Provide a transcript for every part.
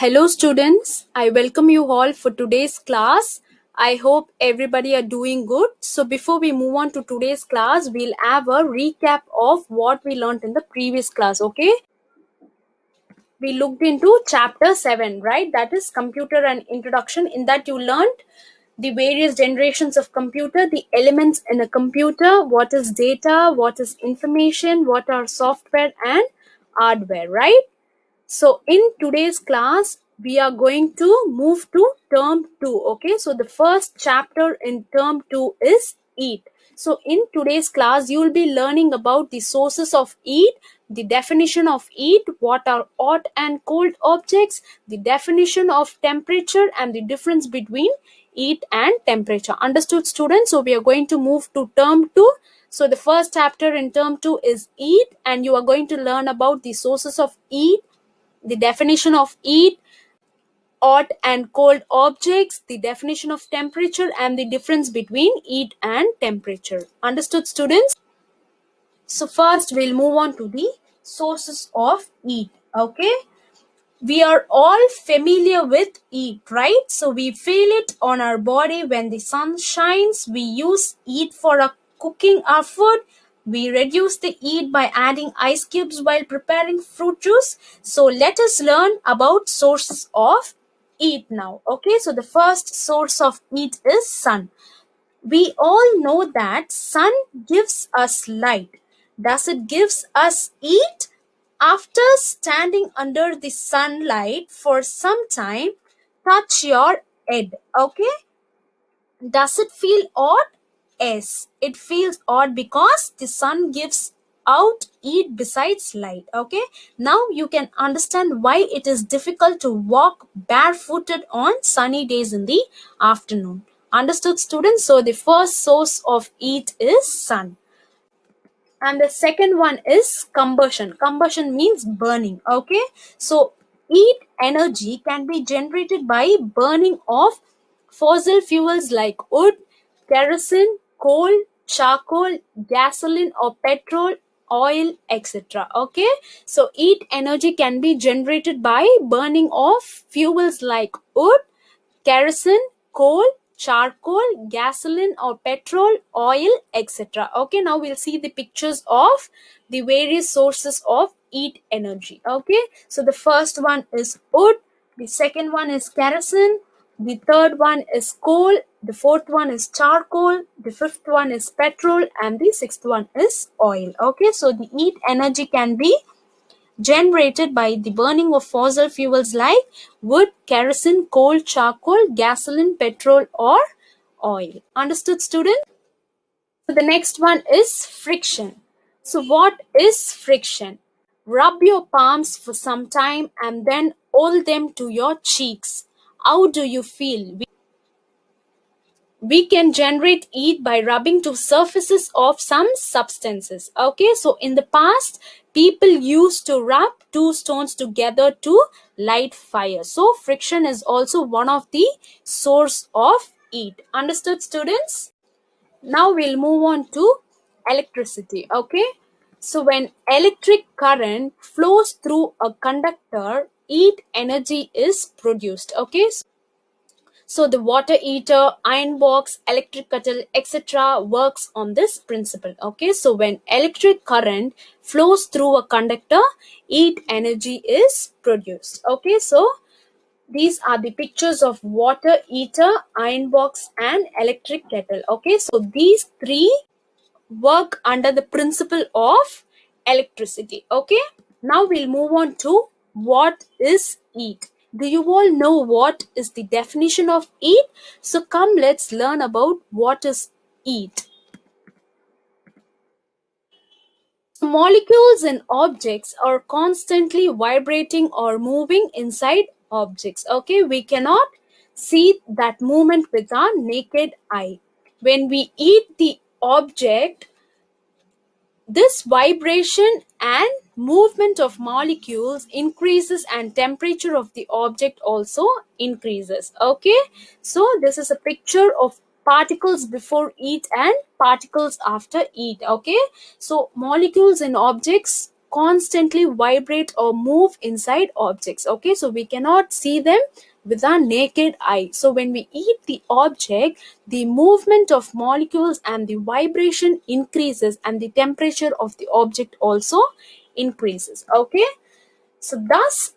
Hello students, I welcome you all for today's class. I hope everybody are doing good. So before we move on to today's class, we'll have a recap of what we learned in the previous class, okay? We looked into chapter 7, right? That is computer and introduction. In that you learned the various generations of computer, the elements in a computer, what is data, what is information, what are software and hardware, right? So in today's class, we are going to move to term 2. Okay, so the first chapter in term 2 is heat. So in today's class, you will be learning about the sources of heat, the definition of heat, what are hot and cold objects, the definition of temperature and the difference between heat and temperature. Understood, students? So we are going to move to term 2. So the first chapter in term 2 is heat, and you are going to learn about the sources of heat, the definition of heat, hot and cold objects, the definition of temperature, and the difference between heat and temperature. Understood, students? So first we'll move on to the sources of heat. Okay, we are all familiar with heat, right? So we feel it on our body when the sun shines. We use heat for cooking our food. We reduce the heat by adding ice cubes while preparing fruit juice. So let us learn about sources of heat now. Okay, so the first source of heat is sun. We all know that sun gives us light. Does it gives us heat? After standing under the sunlight for some time, touch your head. Okay, does it feel odd? Yes, it feels odd because the sun gives out heat besides light. Okay, now you can understand why it is difficult to walk barefooted on sunny days in the afternoon. Understood, students? So the first source of heat is sun. And the second one is combustion. Combustion means burning. Okay, so heat energy can be generated by burning of fossil fuels like wood, kerosene, coal, charcoal, gasoline or petrol, oil, etc. Okay, so heat energy can be generated by burning of fuels like wood, kerosene, coal, charcoal, gasoline or petrol, oil, etc. Okay, now we'll see the pictures of the various sources of heat energy. Okay, so the first one is wood, the second one is kerosene, the third one is coal, the fourth one is charcoal, the fifth one is petrol, and the sixth one is oil. Okay, so the heat energy can be generated by the burning of fossil fuels like wood, kerosene, coal, charcoal, gasoline, petrol, or oil. Understood, student? So the next one is friction. So what is friction? Rub your palms for some time and then hold them to your cheeks. How do you feel? We can generate heat by rubbing to surfaces of some substances. Okay, so in the past, people used to rub two stones together to light fire. So friction is also one of the source of heat. Understood, students? Now we'll move on to electricity. Okay, so when electric current flows through a conductor, heat energy is produced. Okay, so the water heater, iron box, electric kettle, etc. works on this principle. Okay, so when electric current flows through a conductor, heat energy is produced. Okay, so these are the pictures of water heater, iron box, and electric kettle. Okay, so these three work under the principle of electricity. Okay, now we'll move on to what is heat. Do you all know what is the definition of heat? So come, let's learn about what is heat. Molecules in objects are constantly vibrating or moving inside objects. Okay, we cannot see that movement with our naked eye. When we heat the object, this vibration and movement of molecules increases and temperature of the object also increases. Okay, so this is a picture of particles before heat and particles after heat. Okay, so molecules in objects constantly vibrate or move inside objects. Okay, so we cannot see them with our naked eye. So when we eat the object, the movement of molecules and the vibration increases, and the temperature of the object also increases. Okay, so thus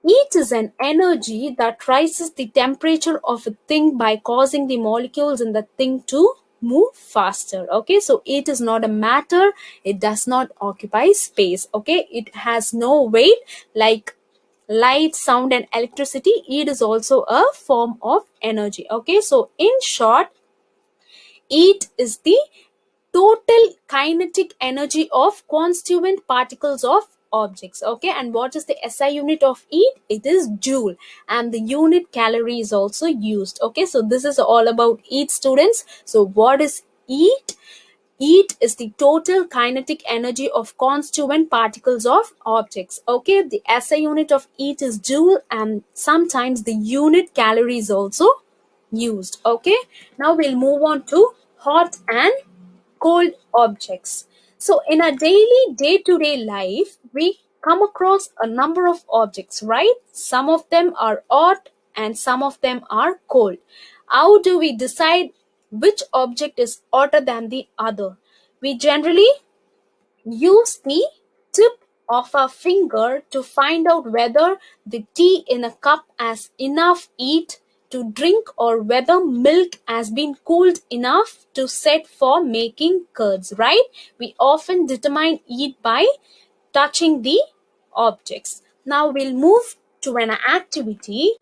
heat is an energy that rises the temperature of a thing by causing the molecules in the thing to move faster. Okay, so it is not a matter, it does not occupy space. Okay, it has no weight like light, sound, and electricity. It is also a form of energy. Okay, so in short, heat is the total kinetic energy of constituent particles of objects. Okay, and what is the SI unit of heat? It is joule, and the unit calorie is also used. Okay, so this is all about heat, students. So what is heat? Heat is the total kinetic energy of constituent particles of objects. Okay, the SI unit of heat is joule, and sometimes the unit calorie is also used. Okay, now we'll move on to hot and cold objects. So in our daily day-to-day life, we come across a number of objects, right? Some of them are hot and some of them are cold. How do we decide which object is hotter than the other? We generally use the tip of our finger to find out whether the tea in a cup has enough heat to drink or whether milk has been cooled enough to set for making curds, right? We often determine heat by touching the objects. Now we'll move to an activity.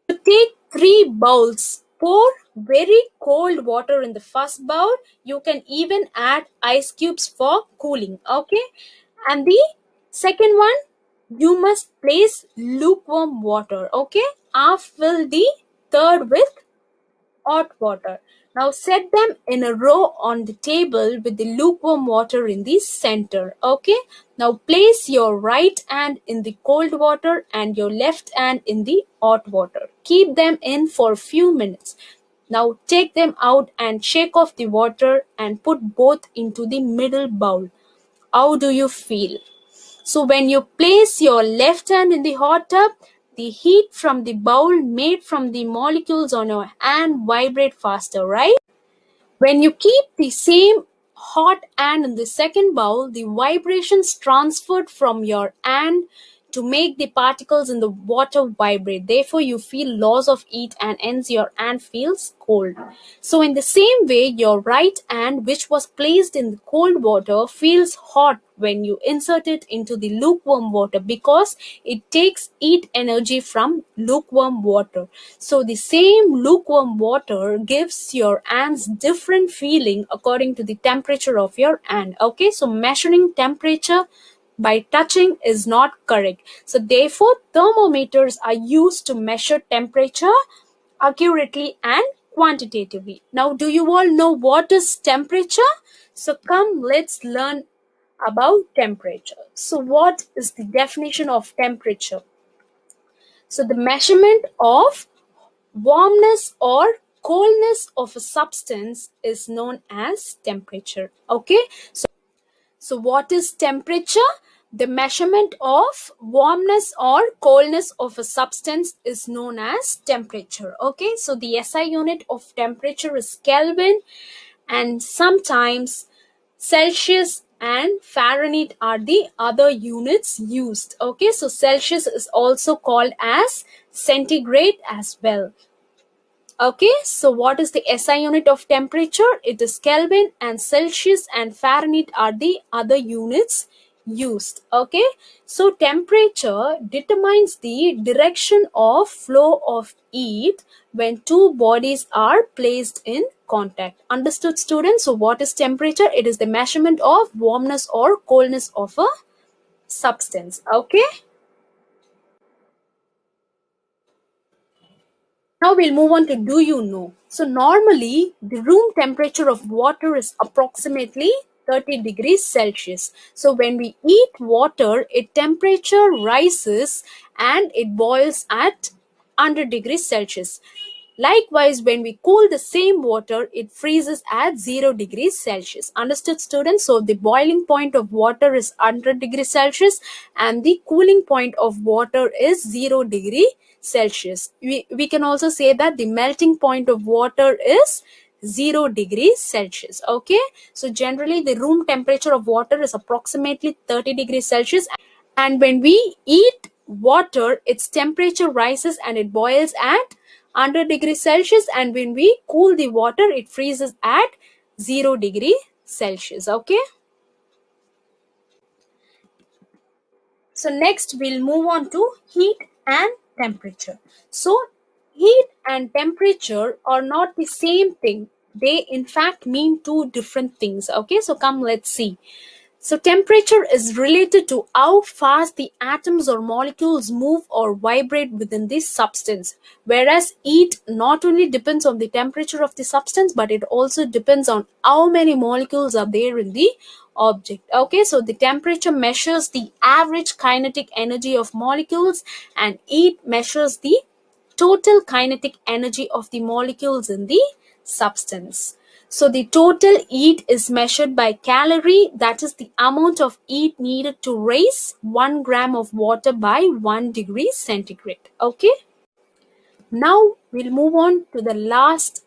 To take 3 bowls, pour very cold water in the first bowl. You can even add ice cubes for cooling. Okay, and the second one, you must place lukewarm water. Okay, half fill the third with hot water. Now set them in a row on the table with the lukewarm water in the center. Okay. Now place your right hand in the cold water and your left hand in the hot water. Keep them in for a few minutes. Now take them out and shake off the water and put both into the middle bowl. How do you feel? So when you place your left hand in the hot tub, the heat from the bowl made from the molecules on your hand vibrate faster, right? When you keep the same hot hand in the second bowl, the vibrations transferred from your hand to make the particles in the water vibrate. Therefore, you feel loss of heat and hence your hand feels cold. So in the same way, your right hand, which was placed in the cold water, feels hot when you insert it into the lukewarm water because it takes heat energy from lukewarm water. So the same lukewarm water gives your hands different feeling according to the temperature of your hand. Okay, so measuring temperature by touching is not correct. So therefore, thermometers are used to measure temperature accurately and quantitatively. Now, do you all know what is temperature? So come, let's learn about temperature. So what is the definition of temperature? So the measurement of warmness or coldness of a substance is known as temperature. Okay, so what is temperature? The measurement of warmness or coldness of a substance is known as temperature. Okay, so the SI unit of temperature is Kelvin, and sometimes Celsius and Fahrenheit are the other units used. Okay, so Celsius is also called as centigrade as well. Okay, so what is the SI unit of temperature? It is Kelvin, and Celsius and Fahrenheit are the other units used. Okay, so temperature determines the direction of flow of heat when two bodies are placed in contact. Understood, students? So what is temperature? It is the measurement of warmness or coldness of a substance. Okay. Now we'll move on to do you know. So normally the room temperature of water is approximately 30 degrees Celsius. So when we eat water, its temperature rises and it boils at 100 degrees Celsius. Likewise, when we cool the same water, it freezes at 0 degrees Celsius. Understood, students? So the boiling point of water is 100 degrees Celsius and the cooling point of water is 0 degree Celsius. We can also say that the melting point of water is 0 degrees Celsius. Okay. So generally the room temperature of water is approximately 30 degrees Celsius. And when we eat water, its temperature rises and it boils at 100 degrees Celsius, and when we cool the water, it freezes at 0 degree Celsius. Okay. So next we'll move on to heat and temperature. So heat and temperature are not the same thing. They in fact mean two different things. Okay. So come, let's see. So temperature is related to how fast the atoms or molecules move or vibrate within this substance. Whereas heat not only depends on the temperature of the substance, but it also depends on how many molecules are there in the object. Okay, so the temperature measures the average kinetic energy of molecules and heat measures the total kinetic energy of the molecules in the substance. So the total heat is measured by calorie, that is the amount of heat needed to raise 1 gram of water by 1 degree centigrade. Okay. Now we'll move on to the last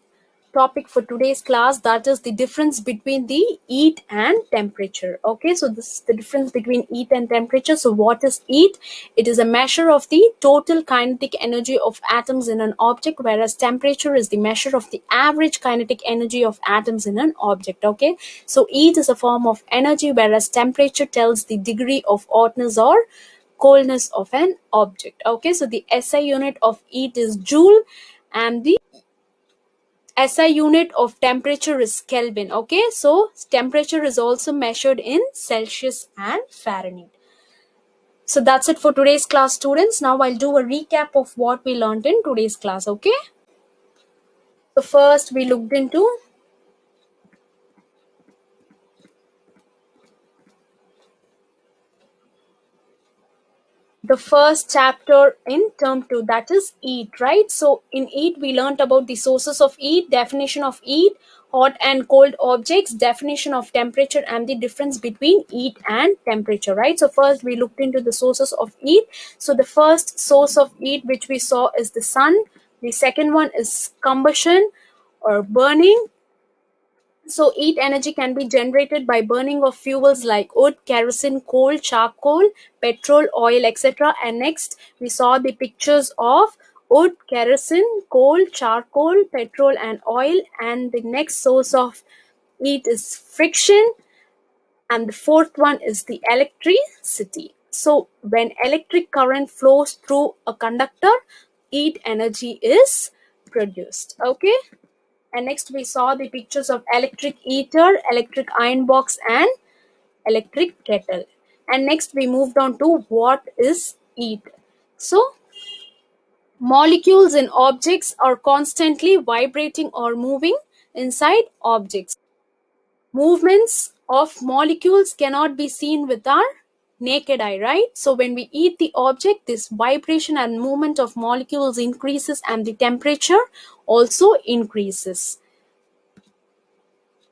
topic for today's class, that is the difference between the heat and temperature. Okay, so this is the difference between heat and temperature. So what is heat? It is a measure of the total kinetic energy of atoms in an object, whereas temperature is the measure of the average kinetic energy of atoms in an object. Okay, so heat is a form of energy, whereas temperature tells the degree of hotness or coldness of an object. Okay, so the SI unit of heat is joule and the SI unit of temperature is Kelvin. Okay, so temperature is also measured in Celsius and Fahrenheit. So that's it for today's class, students. Now I'll do a recap of what we learned in today's class. Okay, so first we looked into the first chapter in term 2, that is heat, right? So in heat we learned about the sources of heat, definition of heat, hot and cold objects, definition of temperature, and the difference between heat and temperature, right? So first we looked into the sources of heat. So the first source of heat which we saw is the sun. The second one is combustion or burning. So heat energy can be generated by burning of fuels like wood, kerosene, coal, charcoal, petrol, oil, etc. And next we saw the pictures of wood, kerosene, coal, charcoal, petrol and oil. And the next source of heat is friction. And the fourth one is the electricity. So when electric current flows through a conductor, heat energy is produced. Okay. And next we saw the pictures of electric heater, electric iron box and electric kettle. And next we moved on to what is heat. So molecules in objects are constantly vibrating or moving inside objects. Movements of molecules cannot be seen with our naked eye, right? So when we eat the object, this vibration and movement of molecules increases and the temperature also increases.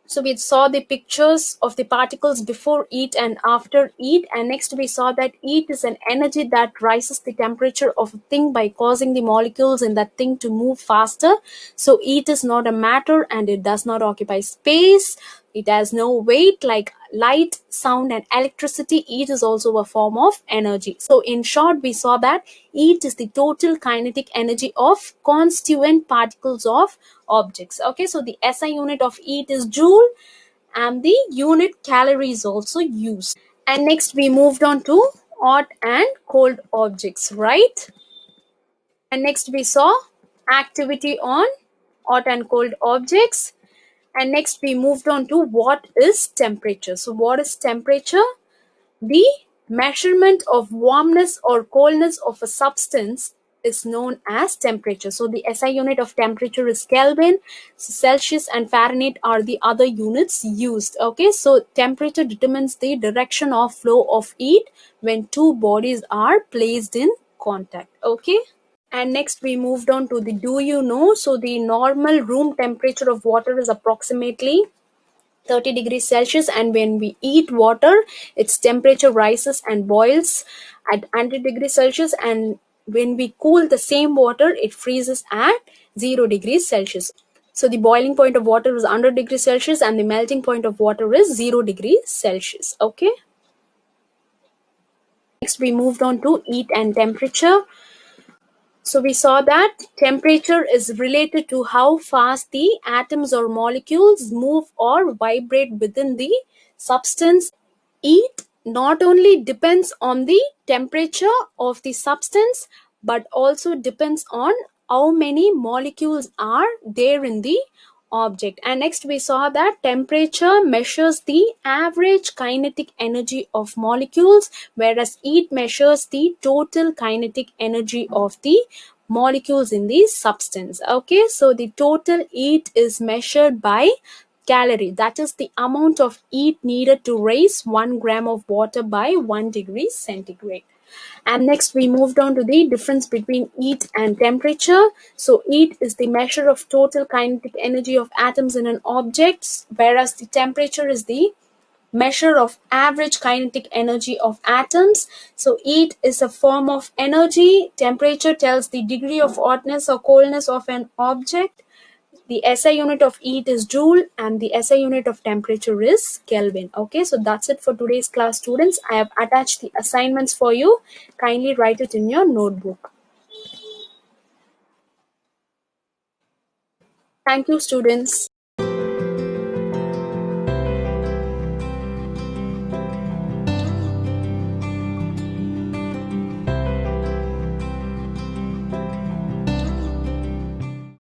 So we saw the pictures of the particles before heat and after heat, and next we saw that heat is an energy that rises the temperature of a thing by causing the molecules in that thing to move faster. So heat is not a matter and it does not occupy space. It has no weight like light, sound and electricity. Heat is also a form of energy. So in short, we saw that heat is the total kinetic energy of constituent particles of objects. Okay, so the SI unit of heat is joule and the unit calorie is also used. And next we moved on to hot and cold objects, right? And next we saw activity on hot and cold objects. And next we moved on to what is temperature. So what is temperature? The measurement of warmness or coldness of a substance is known as temperature. So the SI unit of temperature is Kelvin. So Celsius and Fahrenheit are the other units used. Okay, so temperature determines the direction of flow of heat when two bodies are placed in contact. Okay. And next we moved on to the do you know. So the normal room temperature of water is approximately 30 degrees Celsius, and when we eat water, its temperature rises and boils at 100 degrees Celsius, and when we cool the same water, it freezes at 0 degrees Celsius. So the boiling point of water is 100 degrees Celsius and the melting point of water is 0 degrees Celsius. Okay. Next we moved on to heat and temperature. So we saw that temperature is related to how fast the atoms or molecules move or vibrate within the substance. Heat not only depends on the temperature of the substance but also depends on how many molecules are there in the object. And next we saw that temperature measures the average kinetic energy of molecules, whereas heat measures the total kinetic energy of the molecules in the substance. Okay, so the total heat is measured by calorie, that is the amount of heat needed to raise 1 gram of water by 1 degree centigrade. And next we moved on to the difference between heat and temperature. So heat is the measure of total kinetic energy of atoms in an object, whereas the temperature is the measure of average kinetic energy of atoms. So heat is a form of energy. Temperature tells the degree of hotness or coldness of an object. The SI unit of heat is joule and the SI unit of temperature is Kelvin. Okay, so that's it for today's class, students. I have attached the assignments for you. Kindly write it in your notebook. Thank you, students.